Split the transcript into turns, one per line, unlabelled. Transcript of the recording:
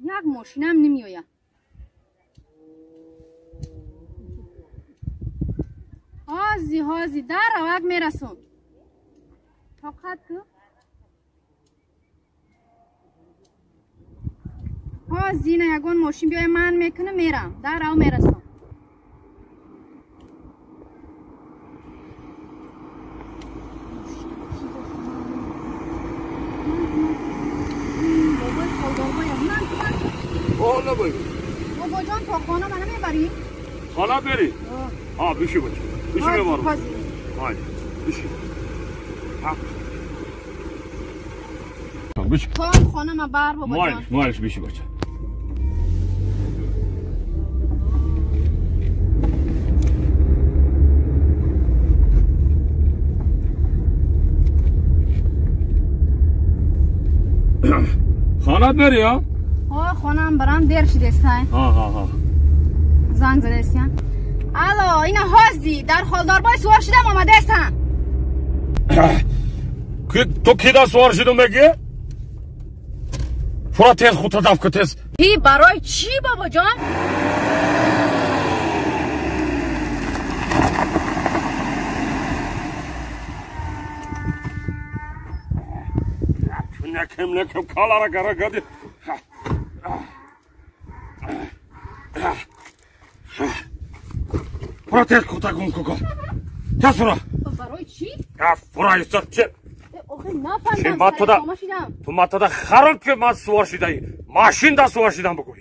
یک ماشینم نمیآید. هازی در روک میرسون. فقط که هازی نه یگان ماشین بیای من میکنه میرم در رو میرسون.
حالا بگو
بابا جان تا خانه منو میبری؟
خانه بری؟ بشی بچه بشی میبارم های بشی بشی
تا هم خانه ما بر بابا جان
مالش بشی بچه خانه بری ها؟
خانم برام دیر شده است.
ها
زنگ زده استین. الو اینا هازی در خالداربای سوار شدم آمده استن.
تو کی دا سوار شدم بگی؟ فرا تیز خود تدف که تیز.
هی برای چی بابا جان؟
نکم کالا را گره گردی فرا تیز کتا گم ککا تیز فرا
برای چی؟
فرا ایستاد چه
آخه نفهمیدم سر شما شدم
تو ما تا خراب که من سوار شده ماشین دا سوار شدم بگو